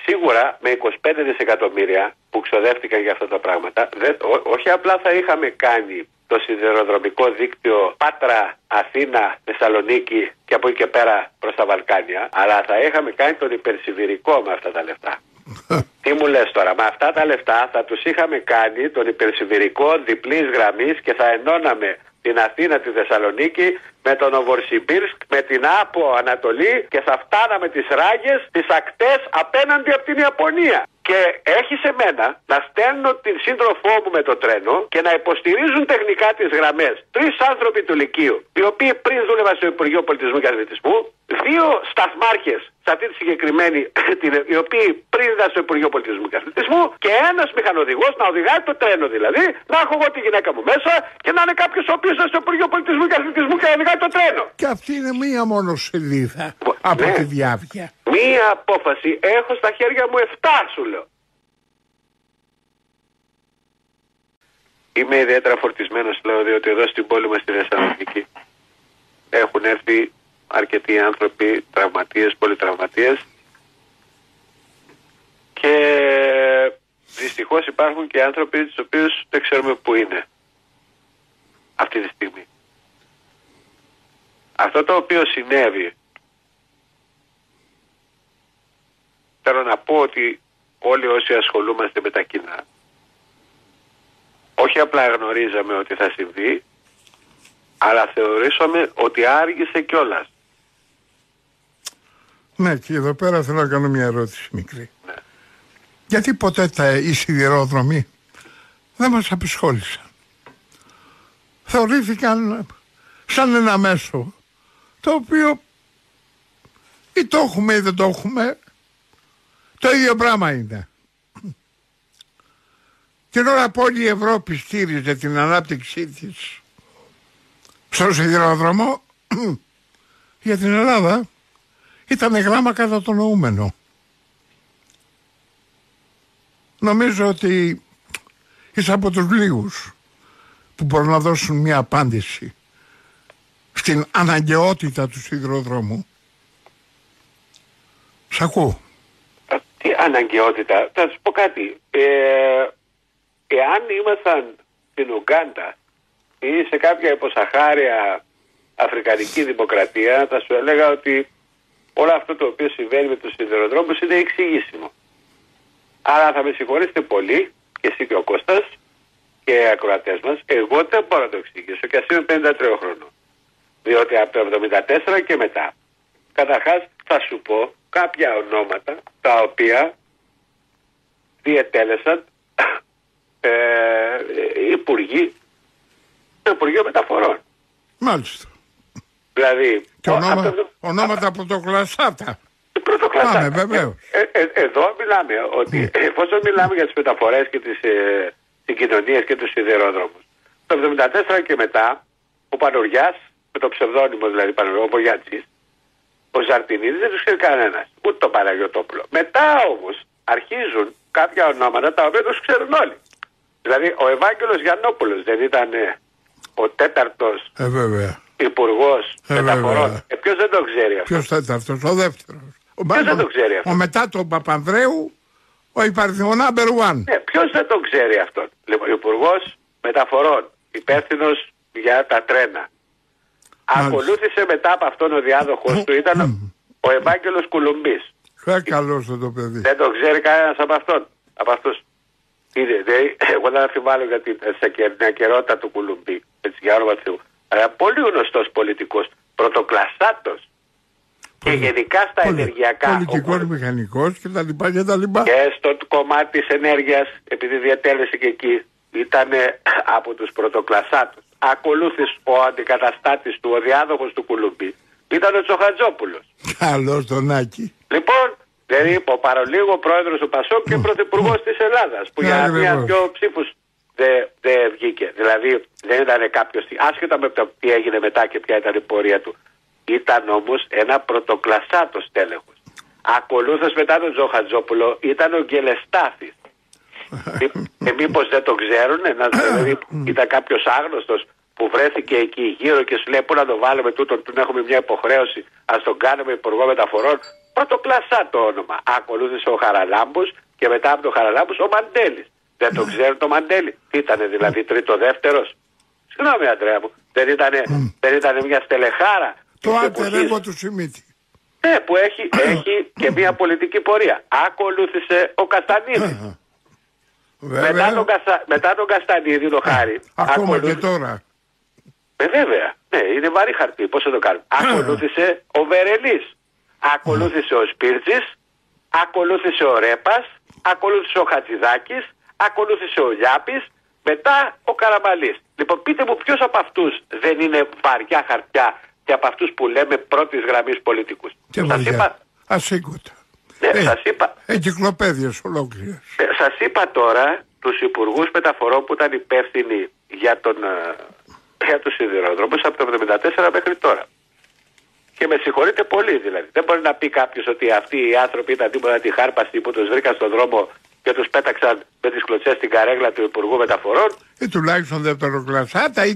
σίγουρα με 25 δισεκατομμύρια που ξοδεύτηκαν για αυτά τα πράγματα, όχι απλά θα είχαμε κάνει το σιδηροδρομικό δίκτυο Πάτρα, Αθήνα, Θεσσαλονίκη και από εκεί και πέρα προς τα Βαλκάνια, αλλά θα είχαμε κάνει τον υπερσιβηρικό με αυτά τα λεφτά. Τι μου λες τώρα, με αυτά τα λεφτά θα τους είχαμε κάνει τον υπερσιβηρικό διπλής γραμμής και θα ενώναμε την Αθήνα, τη Θεσσαλονίκη με τον Οβορσιμπίρσκ, με την Άπο Ανατολή και θα φτάναμε τις ράγες, τις ακτές απέναντι από την Ιαπωνία. Και έχει σε μένα να στέλνω την σύντροφό μου με το τρένο και να υποστηρίζουν τεχνικά τις γραμμές 3 άνθρωποι του Λυκείου, οι οποίοι πριν δούλευαν στο Υπουργείο Πολιτισμού και Αθλητισμού, 2 σταθμάρχες σε αυτή τη συγκεκριμένη, οι οποίοι πριν ήταν στο Υπουργείο Πολιτισμού και Αθλητισμού, και ένας μηχανοδηγός να οδηγάει το τρένο, δηλαδή να έχω εγώ τη γυναίκα μου μέσα και να είναι κάποιος ο οποίος ήταν στο Υπουργείο Πολιτισμού και Αθλητισμού και να οδηγάει το τρένο. Και αυτή είναι μία μόνο σελίδα από τη διάβια. Μία απόφαση, έχω στα χέρια μου 7, σου λέω. Είμαι ιδιαίτερα φορτισμένος, λέω, διότι εδώ στην πόλη μας στη Θεσσαλονίκη έχουν έρθει αρκετοί άνθρωποι, τραυματίες, πολυτραυματίες, και δυστυχώς υπάρχουν και άνθρωποι τους οποίους δεν ξέρουμε πού είναι αυτή τη στιγμή. Αυτό το οποίο συνέβη, θέλω να πω ότι όλοι όσοι ασχολούμαστε με τα κοινά, όχι απλά γνωρίζαμε ότι θα συμβεί, αλλά θεωρήσαμε ότι άργησε κιόλας. Ναι, και εδώ πέρα θέλω να κάνω μια ερώτηση μικρή. Ναι. Γιατί ποτέ οι σιδηρόδρομοι δεν μας απασχόλησαν? Θεωρήθηκαν σαν ένα μέσο το οποίο ή το έχουμε ή δεν το έχουμε, το ίδιο πράγμα είναι. Την ώρα που όλη η Ευρώπη στήριζε την ανάπτυξή της στο σιδηρόδρομο, για την Ελλάδα ήταν γράμμα κατά το νοούμενο. Νομίζω ότι είσαι από τους λίγους που μπορούν να δώσουν μια απάντηση στην αναγκαιότητα του σιδηροδρόμου. Σ' ακούω. Τι αναγκαιότητα? Θα σου πω κάτι. Εάν ήμασταν στην Ουγκάντα ή σε κάποια υποσαχάρια αφρικανική δημοκρατία, θα σου έλεγα ότι όλο αυτό το οποίο συμβαίνει με τους σιδηροδρόμους είναι εξηγήσιμο. Άρα θα με συγχωρήσετε πολύ, και εσύ και ο Κώστας και οι ακροατές μας, εγώ δεν μπορώ να το εξηγήσω, και ας είμαι 53 χρονών. Διότι από το 1974 και μετά, καταρχάς θα σου πω κάποια ονόματα τα οποία διετέλεσαν υπουργοί στο Υπουργείο Μεταφορών. Μάλιστα. Δηλαδή, και ονόματα πρωτοκλασσάτα. Πάμε, βεβαίως. Εδώ μιλάμε ότι εφόσον μιλάμε για τις μεταφορές και τις συγκοινωνίες και τους σιδηρόδρομους, το 1974 και μετά, ο Πανουριάς, με το ψευδόνυμο δηλαδή Πανουριάς, ο Μπογιάτσης, ο Ζαρτινίδης, δεν τους ξέρει κανένας, ούτε το Παναγιωτόπουλο. Μετά όμως αρχίζουν κάποια ονόματα τα οποία τους ξέρουν όλοι. Δηλαδή ο Ευάγγελος Γιαννόπουλος δεν ήταν ο 4ος υπουργός μεταφορών? Ποιος δεν το ξέρει αυτό? Ποιος 4ος? Ο δεύτερος. Ποιος δεν το ξέρει αυτό? Ο μετά τον Παπανδρέου, ο υπαριθμόν number 1. Ποιος δεν το ξέρει αυτό? Λοιπόν, υπουργός μεταφορών, υπεύθυνος για τα τρένα. Ακολούθησε μετά από αυτόν ο διάδοχος του ήταν ο Ευάγγελος Κουλουμπής. Καλώς το παιδί. Δεν το ξέρει κανένας από αυτόν. Από αυτούς. Εγώ δεν αμφιβάλλω για την ακερότητα του Κουλουμπή. Έτσι, για όνομα Θεού. Αλλά πολύ γνωστός πολιτικός. Πρωτοκλασσάτος. Και γενικά στα ενεργειακά. Πολιτικός, μηχανικός κτλ. Και στο κομμάτι της ενέργειας, επειδή διατέλεσε και εκεί, ήταν από τους πρωτοκλασσάτους. Ακολούθησε ο αντικαταστάτης του, ο διάδοχος του Κουλουμπή, ήταν ο Τσοχατζόπουλος. Καλώς τον Άκη. Λοιπόν, δηλαδή ο παρολίγο πρόεδρος του ΠΑΣΟΚ και πρωθυπουργός της Ελλάδας, που για μία-δυο ψήφους δεν βγήκε. Δηλαδή δεν ήταν κάποιος, άσχετα με το τι έγινε μετά και ποια ήταν η πορεία του. Ήταν όμως ένα πρωτοκλασσάτος τέλεχος. Ακολούθως μετά τον Τσοχατζόπουλο ήταν ο Γκελεστάθης. Μήπως δεν το ξέρουν, δηλαδή ήταν κάποιος άγνωστος που βρέθηκε εκεί γύρω και σου λέει πού να το βάλουμε τούτον, του έχουμε μια υποχρέωση, ας τον κάνουμε υπουργό μεταφορών. Πρωτοκλασσά το όνομα. Ακολούθησε ο Χαραλάμπους και μετά από τον Χαραλάμπους ο Μαντέλης. Δεν το ξέρουν το Μαντέλη. Τι ήτανε δηλαδή, τρίτο-δεύτερος? Συγγνώμη, Αντρέα μου. Δεν ήτανε μια στελεχάρα? Το άντερ του Σιμίτη. Ναι, που έχει και μια πολιτική πορεία. Ακολούθησε ο Καστανίδης. Μετά τον Καστανίδη, το Χάρη. Ακόμα και τώρα. Βέβαια. Ναι, είναι βαρύ χαρτί. Πώς θα το κάνουμε? Ακολούθησε ο Βερελής. Ακολούθησε ο Σπίρτζης. Ακολούθησε ο Ρέπας. Ακολούθησε ο Χατζηδάκης. Ακολούθησε ο Λιάπης. Μετά ο Καραμαλής. Λοιπόν, πείτε μου ποιος από αυτούς δεν είναι βαριά χαρτιά και από αυτούς που λέμε πρώτης γραμμής πολιτικούς? Και βαριά. Ασύγκωτα. Ναι, σας είπα. Εγκυκλοπαίδειες ολόκληρες. Σας είπα τώρα τους υπουργούς μεταφορών που ήταν υπεύθυνοι για τους σιδηροδρόμους από το 1974 μέχρι τώρα. Και με συγχωρείτε πολύ δηλαδή. Δεν μπορεί να πει κάποιος ότι αυτοί οι άνθρωποι ήταν τίποτα τη χάρπαστοι που τους βρήκαν στον δρόμο και τους πέταξαν με τις κλωτσές στην καρέγλα του Υπουργού Μεταφορών. Ή τουλάχιστον δευτεροκλασσάτα ή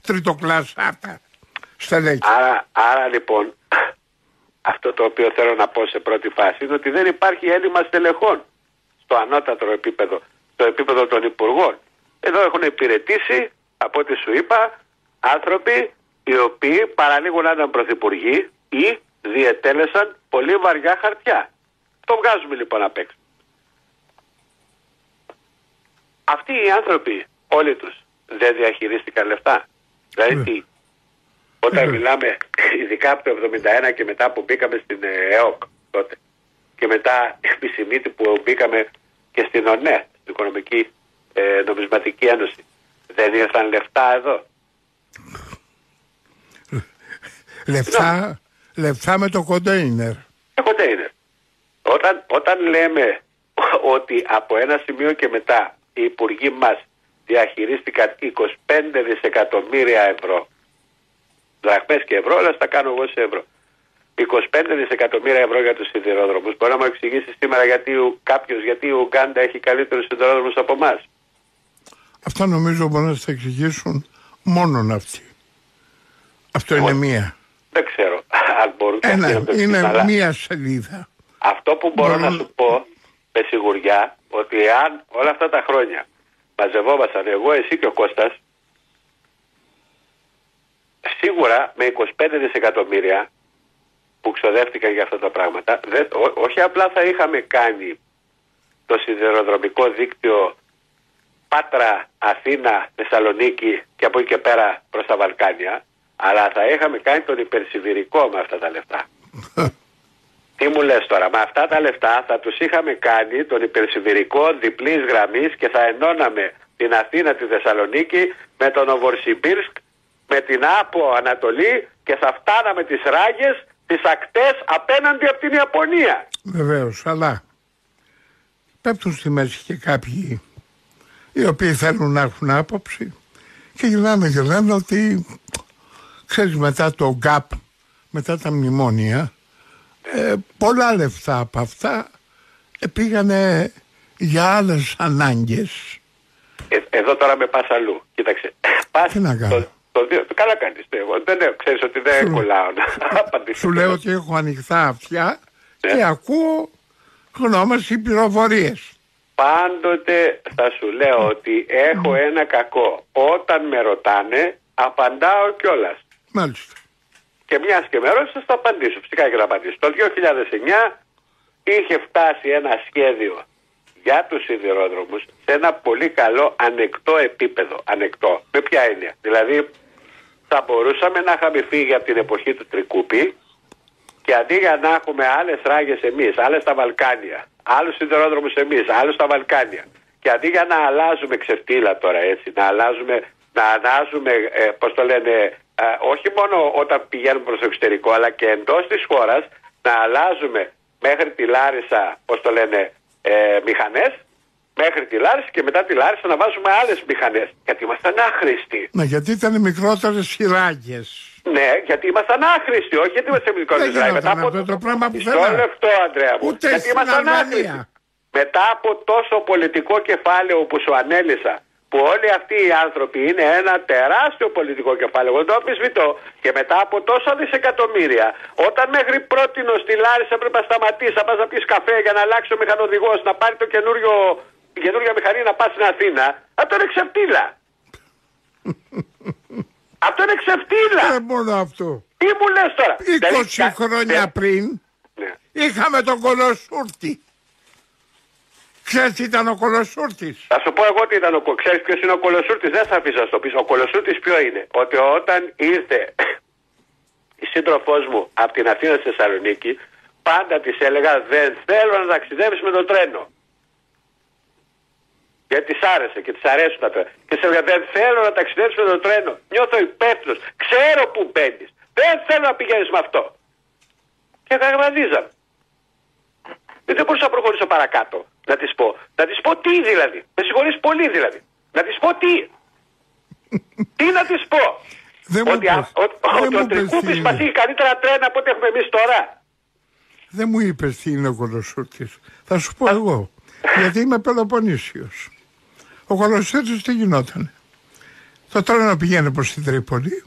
τριτοκλασσάτα. Άρα λοιπόν, αυτό το οποίο θέλω να πω σε πρώτη φάση είναι ότι δεν υπάρχει έλλειμμα στελεχών στο ανώτατο επίπεδο, στο επίπεδο των υπουργών. Εδώ έχουν υπηρετήσει, από ό,τι σου είπα, άνθρωποι οι οποίοι παραλίγο να ήταν πρωθυπουργοί ή διετέλεσαν πολύ βαριά χαρτιά. Το βγάζουμε λοιπόν απ' έξω. Αυτοί οι άνθρωποι, όλοι τους, δεν διαχειρίστηκαν λεφτά. Δηλαδή τι? Όταν μιλάμε ειδικά από το 1971 και μετά που μπήκαμε στην ΕΟΚ τότε και μετά επισημήτη που μπήκαμε και στην ΟΝΕ, στην Οικονομική Νομισματική Ένωση, δεν ήρθαν λεφτά εδώ? Λεφτά με το κοντέινερ. Το κοντέινερ. Όταν λέμε ότι από ένα σημείο και μετά οι υπουργοί μας διαχειρίστηκαν 25 δισεκατομμύρια ευρώ, δραχμές και ευρώ, αλλά τα κάνω εγώ σε ευρώ. 25 δισεκατομμύρια ευρώ για τους σιδηρόδρομους. Μπορεί να μου εξηγήσει σήμερα γιατί η Ουγκάντα έχει καλύτερους σιδηρόδρομους από εμάς? Αυτό νομίζω μπορεί να σας εξηγήσουν μόνον αυτοί. Αυτό είναι μία. Δεν ξέρω αν μπορούν είναι μία σελίδα. Αυτό που μπορώ να σου πω με σιγουριά, ότι εάν όλα αυτά τα χρόνια μαζευόμασταν εγώ, εσύ και ο Κώστας, σίγουρα με 25 δισεκατομμύρια που ξοδεύτηκαν για αυτά τα πράγματα, όχι απλά θα είχαμε κάνει το σιδηροδρομικό δίκτυο Πάτρα, Αθήνα, Θεσσαλονίκη και από εκεί και πέρα προς τα Βαλκάνια, αλλά θα είχαμε κάνει τον υπερσιβηρικό με αυτά τα λεφτά. Τι μου λες τώρα? Με αυτά τα λεφτά θα τους είχαμε κάνει τον υπερσιβηρικό διπλής γραμμής και θα ενώναμε την Αθήνα, τη Θεσσαλονίκη με τον Νοβορσιμπίρσκ, με την Άπο Ανατολή και θα φτάναμε τις ράγες, τις ακτές απέναντι από την Ιαπωνία. Βεβαίως, αλλά πέφτουν στη μέση και κάποιοι οι οποίοι θέλουν να έχουν άποψη και γυρνάνε και λένε ότι ξέρεις, μετά το γκάπ, μετά τα μνημόνια, πολλά λεφτά από αυτά πήγανε για άλλες ανάγκες. Εδώ τώρα με πας αλλού. Κοίταξε. Τι να κάνω? Καλά κάνεις. Ξέρεις ότι δεν κολλάω να απαντήσω. Σου λέω ότι έχω ανοιχτά αυτιά και ακούω γνώμες ή πληροφορίες. Πάντοτε θα σου λέω ότι έχω ένα κακό. Όταν με ρωτάνε, απαντάω κιόλας. Μάλιστα. Και μιας και με ρώτησες, θα απαντήσω. Φυσικά και θα απαντήσω. Το 2009 είχε φτάσει ένα σχέδιο για τους σιδηρόδρομους σε ένα πολύ καλό ανεκτό επίπεδο. Ανεκτό. Με ποια έννοια? Δηλαδή θα μπορούσαμε να είχαμε φύγει από την εποχή του Τρικούπη και αντί για να έχουμε άλλες ράγες εμείς, άλλες στα Βαλκάνια, άλλους σιδηρόδρομους εμείς, άλλους στα Βαλκάνια, και αντί για να αλλάζουμε ξεφτύλα τώρα έτσι, να αλλάζουμε, πώς το λένε, όχι μόνο όταν πηγαίνουμε προς το εξωτερικό, αλλά και εντός της χώρας, να αλλάζουμε μέχρι τη Λάρισα, πώς το λένε, μηχανές, μέχρι τη Λάρισα και μετά τη Λάρισα να βάζουμε άλλες μηχανές. Γιατί ήμασταν άχρηστοι. Ναι, γιατί ήταν μικρότερες σειράγες. Ναι, γιατί ήμασταν άχρηστοι, όχι γιατί ήμασταν μικρότερες σειράγες. Μετά από το πράγμα που μισό λεπτό, Ανδρέα μου. Ούτε γιατί ήμασταν άχρηστοι. Μετά από τόσο πολιτικό κεφάλαιο που σου ανέλησα, που όλοι αυτοί οι άνθρωποι είναι ένα τεράστιο πολιτικό κεφάλαιο. Εγώ το αμφισβητώ. Και μετά από τόσα δισεκατομμύρια, όταν μέχρι πρότινος στη Λάρισα έπρεπε να σταματήσει, να πας να πεις καφέ για να αλλάξει ο μηχανοδηγός, να πάρει την καινούργια μηχανή να πας στην Αθήνα, αυτό είναι ξεφτύλα. Αυτό είναι ξεφτύλα. Δεν μόνο αυτό. Τι μου λες τώρα? 20 χρόνια πριν είχαμε τον Κολοσούρτη. Ξέρεις τι ήταν ο Κολοσούρτης? Θα σου πω εγώ τι ήταν ο Κολοσούρτης. Ξέρεις ποιος είναι ο Κολοσούρτης? Δεν θα αφήσω να το πεις. Ο Κολοσούρτης ποιο είναι? Ότι όταν ήρθε η σύντροφός μου από την Αθήνα στη Θεσσαλονίκη, πάντα της έλεγα δεν θέλω να ταξιδεύεις με το τρένο. Γιατί της άρεσε και της αρέσουν τα τρένα. Και της έλεγα δεν θέλω να ταξιδεύεις με το τρένο. Νιώθω υπεύθυνος. Ξέρω που μπαίνεις. Δεν θέλω να πηγαίνεις με αυτό. Και γαγραδίζαμε. Δεν μπορούσα να προχωρήσω παρακάτω. Να της πω. Να της πω τι δηλαδή. Με συγχωρείς πολύ δηλαδή. Να της πω τι. Τι να της πω. Ότι ο Τρικούπης μας είχε καλύτερα τρένα από ό,τι έχουμε εμείς τώρα. Δεν μου είπες τι είναι ο Κολοσούρτης. Θα σου πω εγώ. Γιατί είμαι Πελοποννήσιος. Ο Κολοσούρτης τι γινότανε? Το τρένο πηγαίνει προς την Τρίπολη.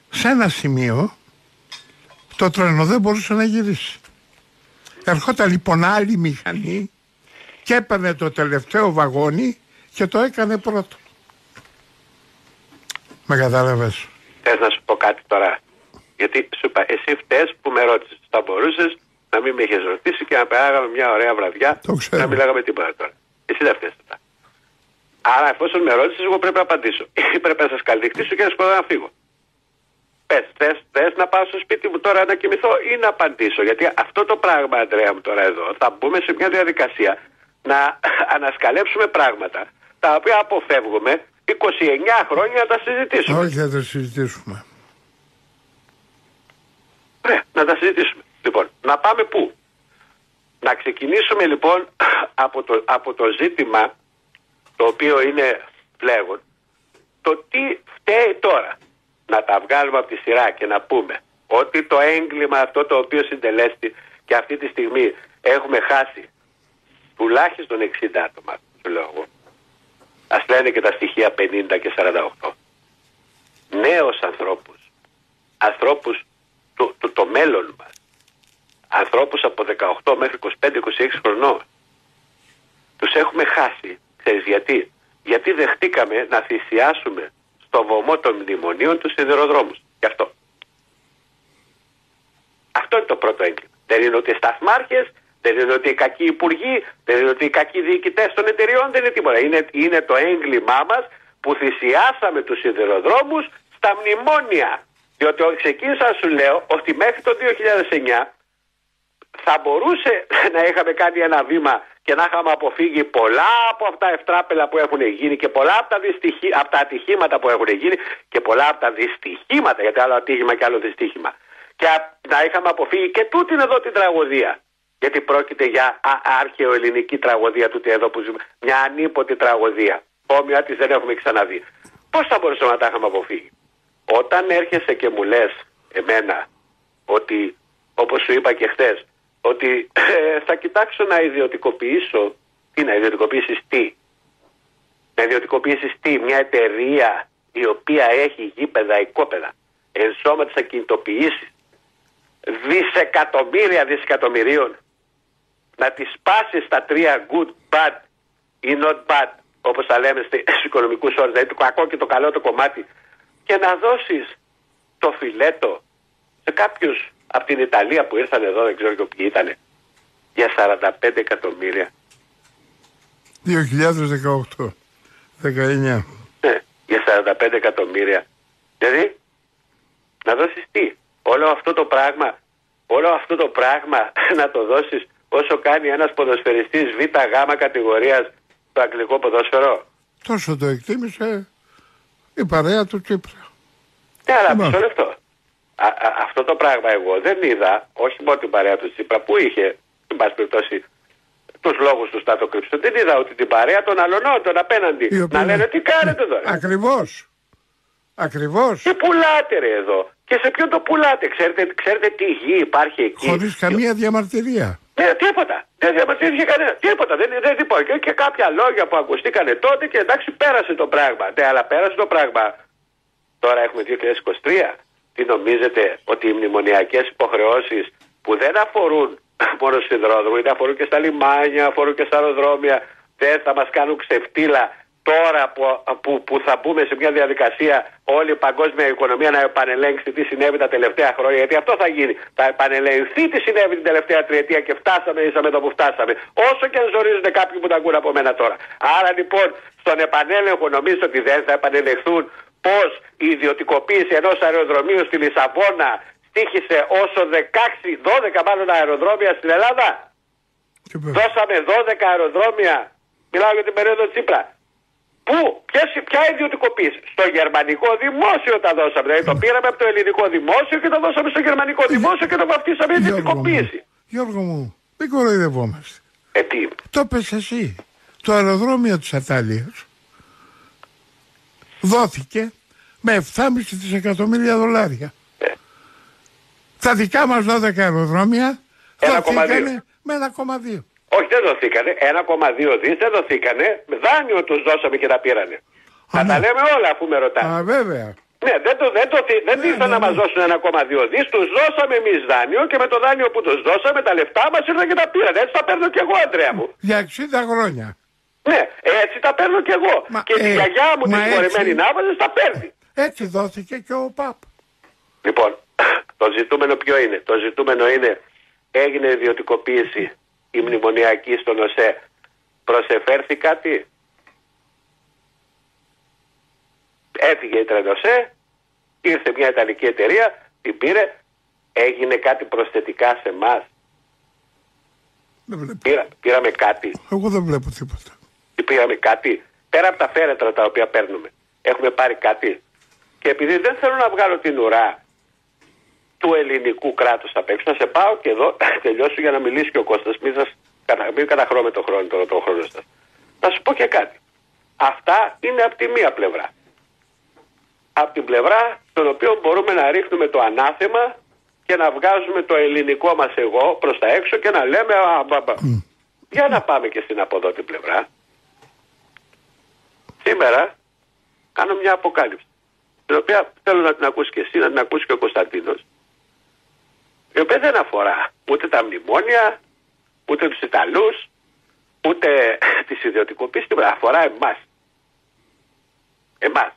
Σε ένα σημείο το τρένο δεν μπορούσε να γυρίσει. Ερχόταν λοιπόν άλλη μηχανή και έπαιρνε το τελευταίο βαγόνι και το έκανε πρώτο. Με κατάλαβες? Θες να σου πω κάτι τώρα? Γιατί σου είπα, εσύ φταίς που με ρώτησες. Θα μπορούσες να μην με είχες ρωτήσει και να περάγαμε μια ωραία βραδιά, να μιλάγαμε τίποτα τώρα. Εσύ δεν φταίς τώρα. Άρα εφόσον με ρώτησες, εγώ πρέπει να απαντήσω. Ή πρέπει να σας καλδείκτησω και να σκοτώ να φύγω. Πες, θες να πάω στο σπίτι μου τώρα να κοιμηθώ ή να απαντήσω? Γιατί αυτό το πράγμα, Αντρέα μου, τώρα εδώ θα μπούμε σε μια διαδικασία να ανασκαλέψουμε πράγματα τα οποία αποφεύγουμε 29 χρόνια να τα συζητήσουμε. Όχι, θα τα συζητήσουμε. Ναι, να τα συζητήσουμε. Λοιπόν, να πάμε πού? Να ξεκινήσουμε λοιπόν από το ζήτημα το οποίο είναι φλέγον. Το τι φταίει τώρα. Να τα βγάλουμε από τη σειρά και να πούμε ότι το έγκλημα αυτό το οποίο συντελέστη και αυτή τη στιγμή έχουμε χάσει τουλάχιστον 60 άτομα, σου λέω εγώ. Ας λένε και τα στοιχεία 50 και 48. Νέους ανθρώπους το μέλλον μας. Ανθρώπους από 18 μέχρι 25-26 χρονών. Τους έχουμε χάσει. Ξέρεις γιατί? Γιατί δεχτήκαμε να θυσιάσουμε στο βωμό των μνημονίων τους σιδηροδρόμους. Γι' αυτό. Αυτό είναι το πρώτο έγκλημα. Δεν είναι ότι οι σταθμάρχες, δεν είναι ότι οι κακοί υπουργοί, δεν είναι ότι οι κακοί διοικητές των εταιριών, δεν είναι τίποτα. Είναι το έγκλημά μας που θυσιάσαμε τους σιδηροδρόμους στα μνημόνια. Διότι ξεκίνησα, σου λέω, ότι μέχρι το 2009 θα μπορούσε να είχαμε κάνει ένα βήμα και να είχαμε αποφύγει πολλά από αυτά τα ευτράπελα που έχουν γίνει και πολλά από τα ατυχήματα που έχουν γίνει και πολλά από τα δυστυχήματα, γιατί άλλο ατύχημα και άλλο δυστύχημα. Και να είχαμε αποφύγει και τούτην εδώ την τραγωδία. Γιατί πρόκειται για αρχαιοελληνική τραγωδία τούτη εδώ που ζούμε. Μια ανίποτη τραγωδία. Όμοια της δεν έχουμε ξαναδεί. Πώς θα μπορούσαμε να τα είχαμε αποφύγει? Όταν έρχεσαι και μου λες εμένα ότι, όπως σου είπα και χθες, ότι θα κοιτάξω να ιδιωτικοποιήσω. Τι να ιδιωτικοποιήσεις τι? Να ιδιωτικοποιήσεις τι? Μια εταιρεία η οποία έχει γήπεδα, οικόπεδα, ενσώματες ακινητοποιήσεις δισεκατομμυρίων, να τις σπάσεις στα τρία good, bad ή not bad, όπως τα λέμε στους οικονομικούς όρους, δηλαδή το κακό και το καλό το κομμάτι, και να δώσεις το φιλέτο σε κάποιους από την Ιταλία που ήρθαν εδώ, δεν ξέρω και ποιοι ήτανε, για 45 εκατομμύρια. 2018, 19. Ναι, για 45 εκατομμύρια. Δηλαδή, να δώσεις τι? Όλο αυτό το πράγμα να το δώσεις όσο κάνει ένας ποδοσφαιριστής ΒΓ κατηγορίας στο αγγλικό ποδόσφαιρο. Τόσο το εκτίμησε η παρέα του Τσίπρα. Ναι, αλλά μισό λεπτό. Αυτό το πράγμα εγώ δεν είδα, όχι μόνο την παρέα του Τσίπρα που είχε, εν πάση περιπτώσει, τους λόγους τους να το κρύψουν. Δεν είδα ότι την παρέα των αλωνών, των απέναντι, να λένε τι κάνετε εδώ. Ακριβώς. Τι πουλάτε ρε εδώ? Και σε ποιον το πουλάτε? Ξέρετε τι γη υπάρχει εκεί? Χωρίς καμία διαμαρτυρία. Ναι, τίποτα. Δεν διαμαρτυρήθηκε κανένα. Τίποτα. Δεν τίποτα. Και κάποια λόγια που ακουστήκανε τότε και εντάξει, πέρασε το πράγμα. Ναι, αλλά πέρασε το πράγμα. Τώρα έχουμε 2023. Τι νομίζετε ότι οι μνημονιακές υποχρεώσεις που δεν αφορούν μόνο στους σιδηρόδρομους, είτε αφορούν και στα λιμάνια, αφορούν και στα αεροδρόμια, δεν θα μας κάνουν ξεφτύλα τώρα που θα μπούμε σε μια διαδικασία όλη η παγκόσμια οικονομία να επανελέγξει τι συνέβη τα τελευταία χρόνια. Γιατί αυτό θα γίνει. Θα επανελεγχθεί τι συνέβη την τελευταία τριετία και ήσαμε εδώ που φτάσαμε. Όσο και αν ζορίζονται κάποιοι που τα ακούνε από μένα τώρα. Άρα λοιπόν στον επανέλεγχο νομίζω ότι δεν θα επανελεχθούν πως η ιδιωτικοποίηση ενός αεροδρομίου στη Λισαβόνα στοίχησε όσο 12 μάλλον αεροδρόμια στην Ελλάδα. Δώσαμε 12 αεροδρόμια. Μιλάω για την περίοδο Τσίπρα. Ποια ιδιωτικοποίηση? Στο γερμανικό δημόσιο τα δώσαμε. Δηλαδή το πήραμε από το ελληνικό δημόσιο και το δώσαμε στο γερμανικό δημόσιο και το βαφτίσαμε ιδιωτικοποίηση. Γιώργο μου, μην κοροϊδευόμαστε. Τι? Το πες εσύ. Το αεροδρόμιο της Ατάλειας δόθηκε με 7,5 δισεκατομμύρια δολάρια. Τα δικά μας 12 αεροδρόμια δόθηκαν με 1,2. Όχι, δεν δοθήκανε. 1,2 δις δεν δοθήκανε. Δάνειο τους δώσαμε και τα πήρανε. Θα τα λέμε όλα αφού με ρωτάνε. Α, βέβαια. Ναι, δεν ήρθαν να μας δώσουν 1,2 δις. Τους δώσαμε εμείς δάνειο και με το δάνειο που τους δώσαμε τα λεφτά μας ήρθαν και τα πήρανε. Έτσι τα παίρνω κι εγώ, Αντρέα μου. Για 60 χρόνια. Ναι, έτσι τα παίρνω κι εγώ. Και τη γιαγιά μου τη συγχωρεμένη Ναύαζες τα παίρνει. Έτσι δόθηκε και ο ΠΑΠ. Λοιπόν, το ζητούμενο ποιο είναι? Το ζητούμενο είναι έγινε ιδιωτικοποίηση η μνημονιακή στον ΟΣΕ. Προσεφέρθη κάτι? Έφυγε η Τρενοσέ, ήρθε μια ιταλική εταιρεία, την πήρε, έγινε κάτι προσθετικά σε εμάς? Πήραμε κάτι? Εγώ δεν βλέπω τίποτα. Πήραμε κάτι? Πέρα από τα φέρετρα τα οποία παίρνουμε, έχουμε πάρει κάτι? Και επειδή δεν θέλω να βγάλω την ουρά του ελληνικού κράτους απ' έξω, να σε πάω και εδώ τελειώσω για να μιλήσει και ο Κώστας. Μην καταχρώμε το χρόνο σας. Να σου πω και κάτι. Αυτά είναι από τη μία πλευρά. Από την πλευρά στον οποίο μπορούμε να ρίχνουμε το ανάθεμα και να βγάζουμε το ελληνικό μας εγώ προς τα έξω και να λέμε για να πάμε και στην από εδώ την πλευρά. Σήμερα κάνω μια αποκάλυψη, την οποία θέλω να την ακούσει και εσύ, να την ακούσει και ο Κωνσταντίνος, η οποία δεν αφορά ούτε τα μνημόνια, ούτε τους Ιταλούς, ούτε τις ιδιωτικοποίησεις, αφορά εμάς. Εμάς.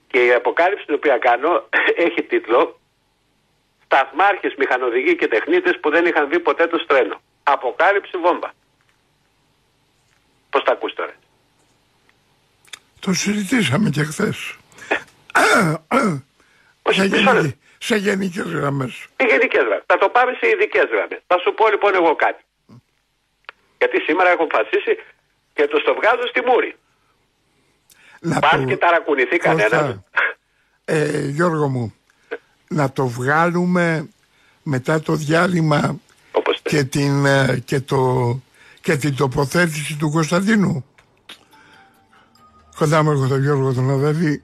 Και η αποκάλυψη την οποία κάνω έχει τίτλο «Σταθμάρχες, μηχανοδηγοί και τεχνίτες που δεν είχαν δει ποτέ το τρένο. Αποκάλυψη βόμβα». Πώς τα ακούς τώρα? Το συζητήσαμε και χθες. Σε γενικές γραμμές. Σε γενικές γραμμές. Θα το πάμε σε ειδικές γραμμές. Θα σου πω λοιπόν εγώ κάτι. Γιατί σήμερα έχω αποφασίσει και το βγάζω στη μούρη. Πας και ταρακουνηθεί κανένα. Γιώργο μου, να το βγάλουμε μετά το διάλειμμα και την τοποθέτηση του Κωνσταντίνου. Κοντά μου έχω τον Γιώργο τον Αδέλη,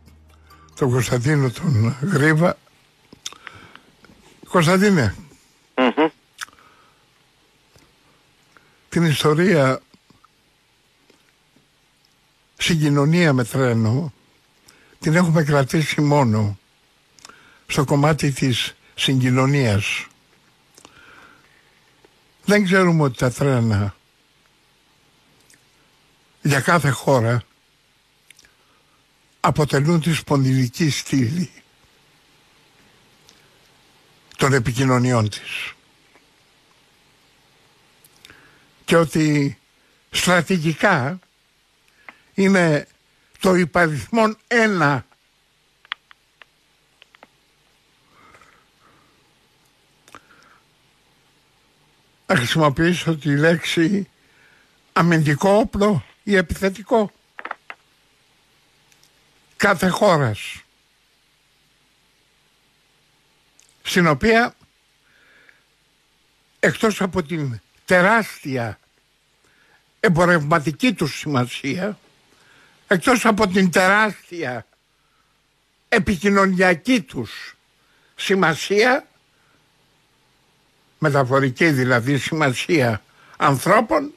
τον Κωνσταντίνο τον Γρήβα. Κωνσταντίνε, την ιστορία συγκοινωνία με τρένο την έχουμε κρατήσει μόνο στο κομμάτι της συγκοινωνίας. Δεν ξέρουμε ότι τα τρένα για κάθε χώρα αποτελούν τη σπονδυλική στήλη των επικοινωνιών της. Και ότι στρατηγικά είναι το υπαριθμόν 1 να χρησιμοποιήσω τη λέξη αμυντικό όπλο ή επιθετικό κάθε χώρας, στην οποία εκτός από την τεράστια εμπορευματική του σημασία, εκτός από την τεράστια επικοινωνιακή τους σημασία, μεταφορική δηλαδή σημασία ανθρώπων,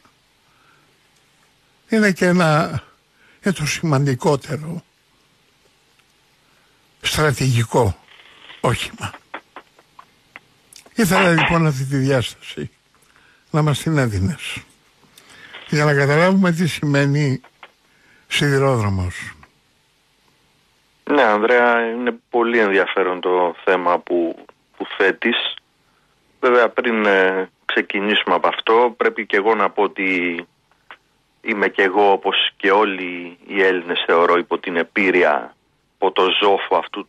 είναι και το σημαντικότερο στρατηγικό όχημα. Ήθελα λοιπόν αυτή τη διάσταση να μας την έδινες, για να καταλάβουμε τι σημαίνει σιδηρόδρομος. Ναι, Ανδρέα, είναι πολύ ενδιαφέρον το θέμα που θέτεις. Βέβαια, πριν ξεκινήσουμε από αυτό, πρέπει και εγώ να πω ότι είμαι και εγώ, όπως και όλοι οι Έλληνες, θεωρώ, υπό την επίρρεια, από το ζόφο αυτού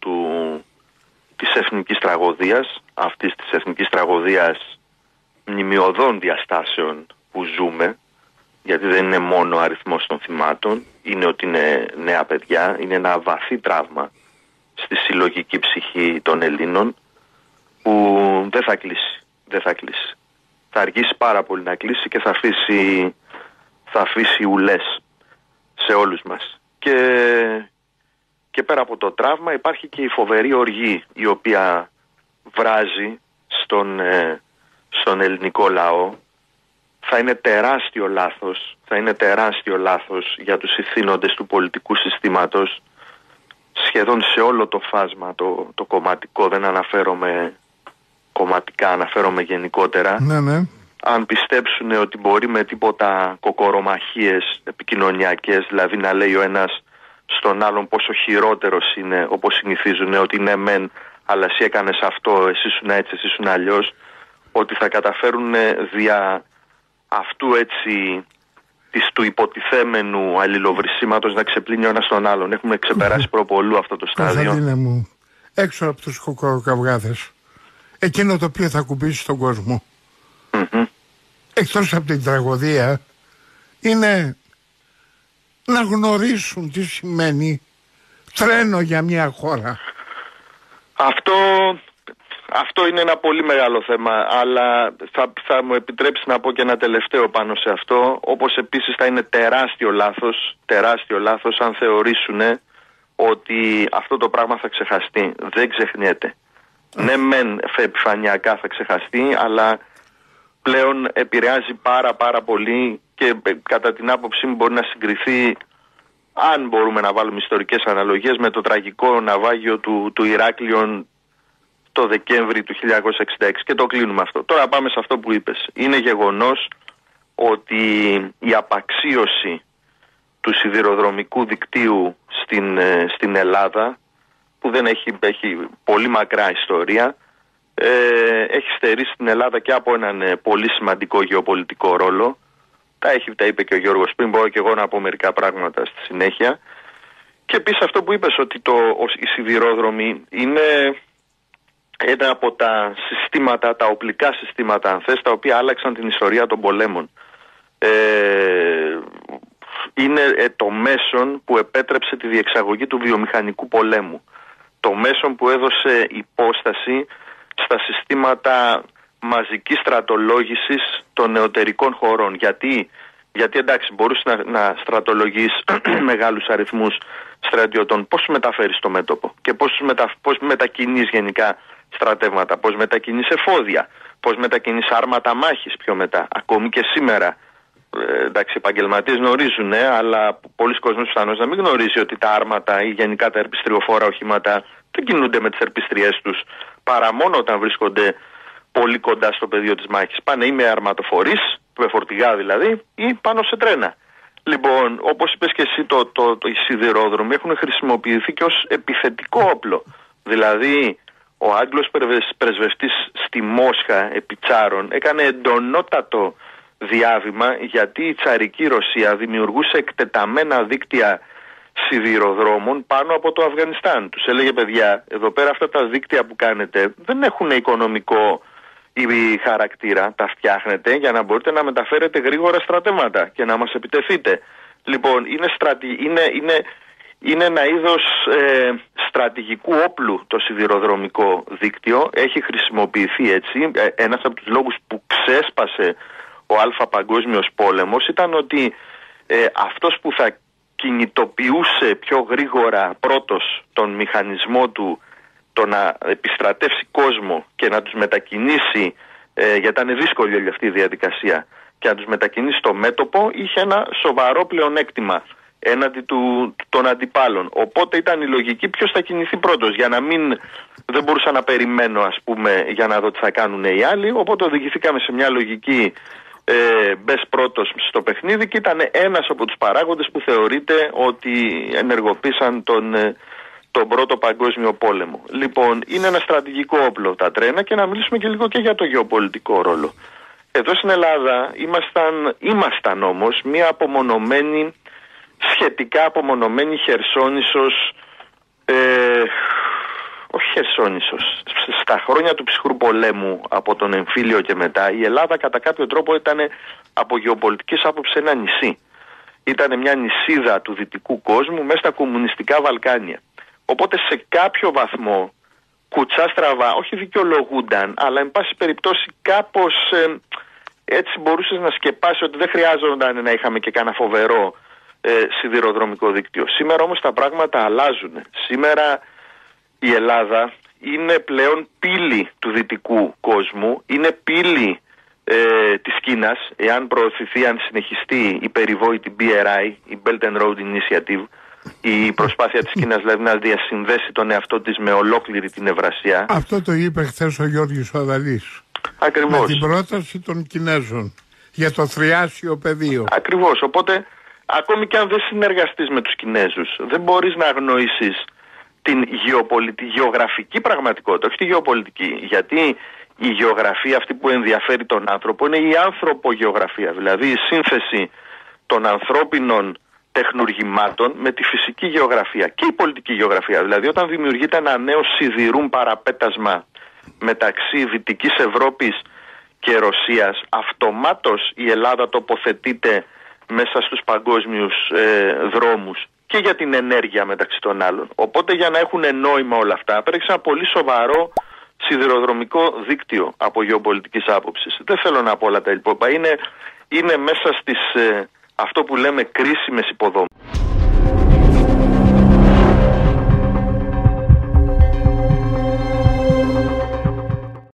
της εθνικής τραγωδίας, αυτής της εθνικής τραγωδίας μνημιωδών διαστάσεων που ζούμε, γιατί δεν είναι μόνο ο αριθμός των θυμάτων, είναι ότι είναι νέα παιδιά, είναι ένα βαθύ τραύμα στη συλλογική ψυχή των Ελλήνων που δεν θα κλείσει, Θα αργήσει πάρα πολύ να κλείσει και θα αφήσει ουλές σε όλους μας. Και πέρα από το τραύμα υπάρχει και η φοβερή οργή η οποία βράζει στον ελληνικό λαό. Θα είναι τεράστιο λάθος για τους ηθήνοντες του πολιτικού συστήματος, σχεδόν σε όλο το φάσμα το κομματικό, δεν αναφέρομαι κομματικά, αναφέρομαι γενικότερα. Ναι. Αν πιστέψουν ότι μπορεί με τίποτα κοκορομαχίες επικοινωνιακές, δηλαδή να λέει ο ένας στον άλλον πόσο χειρότερος είναι, όπως συνηθίζουν, ότι ναι μεν, αλλά εσύ έκανες αυτό, εσύ ήσουν έτσι, εσύ ήσουν αλλιώς, ότι θα καταφέρουν δια αυτού έτσι του υποτιθέμενου αλληλοβρισίματος να ξεπλύνει ο ένας τον άλλον. Έχουμε ξεπεράσει προπολού αυτό το στάδιο. Κωνσταντίνε μου, έξω από τους κοκοροκαυγάδες, εκείνο το οποίο θα κουμπίσει τον κόσμο, εκτός από την τραγωδία, είναι να γνωρίσουν τι σημαίνει τρένο για μια χώρα. Αυτό είναι ένα πολύ μεγάλο θέμα, αλλά θα μου επιτρέψει να πω και ένα τελευταίο πάνω σε αυτό, όπως επίσης θα είναι τεράστιο λάθος αν θεωρήσουν ότι αυτό το πράγμα θα ξεχαστεί. Δεν ξεχνιέται. Ναι μεν επιφανειακά θα ξεχαστεί, αλλά πλέον επηρεάζει πάρα πολύ και κατά την άποψή μου μπορεί να συγκριθεί, αν μπορούμε να βάλουμε ιστορικές αναλογίες, με το τραγικό ναυάγιο του Ηράκλειον το Δεκέμβρη του 1966, και το κλείνουμε αυτό. Τώρα πάμε σε αυτό που είπες. Είναι γεγονός ότι η απαξίωση του σιδηροδρομικού δικτύου στην Ελλάδα, που δεν έχει πολύ μακρά ιστορία, έχει στερήσει την Ελλάδα και από έναν πολύ σημαντικό γεωπολιτικό ρόλο. Τα είπε και ο Γιώργος πριν, μπορώ και εγώ να πω μερικά πράγματα στη συνέχεια. Και επίσης αυτό που είπες, ότι οι σιδηρόδρομοι είναι ένα από τα συστήματα, τα οπλικά συστήματα αν θες, τα οποία άλλαξαν την ιστορία των πολέμων. Είναι το μέσον που επέτρεψε τη διεξαγωγή του βιομηχανικού πολέμου. Το μέσον που έδωσε υπόσταση στα συστήματα μαζικής στρατολόγησης των νεωτερικών χωρών. Γιατί εντάξει, μπορούσε να στρατολογείς μεγάλους αριθμούς στρατιωτών. Πώς μεταφέρεις το μέτωπο και πώς μετακινείς γενικά στρατεύματα, πώς μετακινείς εφόδια, πώς μετακινείς άρματα μάχης πιο μετά. Ακόμη και σήμερα, εντάξει, οι επαγγελματίες γνωρίζουν, αλλά πολλοί κόσμος πιθανώς να μην γνωρίζει ότι τα άρματα ή γενικά τα ερπιστριοφόρα οχήματα δεν κινούνται με τις ερπιστριές τους παρά μόνο όταν βρίσκονται πολύ κοντά στο πεδίο της μάχης. Πάνε ή με αρματοφορείς, με φορτηγά δηλαδή, ή πάνω σε τρένα. Λοιπόν, όπως είπες και εσύ, οι σιδηρόδρομοι έχουν χρησιμοποιηθεί και ως επιθετικό όπλο. Δηλαδή, ο Άγγλος πρεσβευτής στη Μόσχα επί Τσάρων έκανε εντονότατο διάβημα, γιατί η τσαρική Ρωσία δημιουργούσε εκτεταμένα δίκτυα σιδηροδρόμων πάνω από το Αφγανιστάν. Τους έλεγε, παιδιά, εδώ πέρα αυτά τα δίκτυα που κάνετε δεν έχουν οικονομικό ή χαρακτήρα, τα φτιάχνετε για να μπορείτε να μεταφέρετε γρήγορα στρατεύματα και να μας επιτεθείτε. Λοιπόν, είναι ένα είδος στρατηγικού όπλου το σιδηροδρομικό δίκτυο. Έχει χρησιμοποιηθεί έτσι. Ένας από τους λόγους που ξέσπασε ο Αλφα Παγκόσμιος Πόλεμος ήταν ότι αυτός που θα κινητοποιούσε πιο γρήγορα πρώτος τον μηχανισμό του, το να επιστρατεύσει κόσμο και να τους μετακινήσει γιατί ήταν δύσκολη όλη αυτή η διαδικασία, και να τους μετακινήσει στο μέτωπο, είχε ένα σοβαρό πλεονέκτημα έναντι των αντιπάλων. Οπότε ήταν η λογική ποιος θα κινηθεί πρώτος, για να μην, δεν μπορούσα να περιμένω, ας πούμε, για να δω τι θα κάνουν οι άλλοι. Οπότε οδηγηθήκαμε σε μια λογική μπες πρώτος στο παιχνίδι, και ήταν ένας από τους παράγοντες που θεωρείται ότι ενεργοποίησαν τον Πρώτο Παγκόσμιο Πόλεμο. Λοιπόν, είναι ένα στρατηγικό όπλο τα τρένα, και να μιλήσουμε και λίγο και για το γεωπολιτικό ρόλο. Εδώ στην Ελλάδα ήμασταν όμως μια απομονωμένη, σχετικά απομονωμένη Χερσόνησος, όχι Χερσόνησος, στα χρόνια του ψυχρού πολέμου, από τον εμφύλιο και μετά, η Ελλάδα κατά κάποιο τρόπο ήταν από γεωπολιτικής άποψης ένα νησί. Ήταν μια νησίδα του δυτικού κόσμου μέσα στα κομμουνιστικά Βαλκάνια. Οπότε σε κάποιο βαθμό κουτσά στραβά, όχι δικαιολογούνταν, αλλά εν πάση περιπτώσει κάπως έτσι μπορούσες να σκεπάσεις ότι δεν χρειάζονταν να είχαμε και κανένα φοβερό σιδηροδρομικό δίκτυο. Σήμερα όμως τα πράγματα αλλάζουν. Σήμερα η Ελλάδα είναι πλέον πύλη του δυτικού κόσμου, είναι πύλη της Κίνας, εάν προωθηθεί, αν συνεχιστεί η περιβόητη BRI, η Belt and Road Initiative, η προσπάθεια της Κίνας δηλαδή να διασυνδέσει τον εαυτό της με ολόκληρη την Ευρασία. Αυτό το είπε χθες ο Γιώργης Οδαλής. Ακριβώς. Με την πρόταση των Κινέζων για το θριάσιο πεδίο. Ακριβώς. Οπότε, ακόμη και αν δεν συνεργαστείς με τους Κινέζους, δεν μπορείς να αγνοήσεις την γεωγραφική πραγματικότητα, όχι τη γεωπολιτική. Γιατί η γεωγραφία αυτή που ενδιαφέρει τον άνθρωπο είναι η ανθρωπογεωγραφία. Δηλαδή η σύνθεση των ανθρώπινων τεχνουργημάτων με τη φυσική γεωγραφία και η πολιτική γεωγραφία. Δηλαδή όταν δημιουργείται ένα νέο σιδηρούν παραπέτασμα μεταξύ Δυτικής Ευρώπης και Ρωσίας, αυτομάτως η Ελλάδα τοποθετείται μέσα στους παγκόσμιους δρόμους και για την ενέργεια μεταξύ των άλλων. Οπότε για να έχουν νόημα όλα αυτά πρέπει ένα πολύ σοβαρό σιδηροδρομικό δίκτυο από γεωπολιτικής άποψης. Δεν θέλω να πω όλα τα υπόλοιπα. Είναι μέσα στις αυτό που λέμε κρίσιμες υποδομές.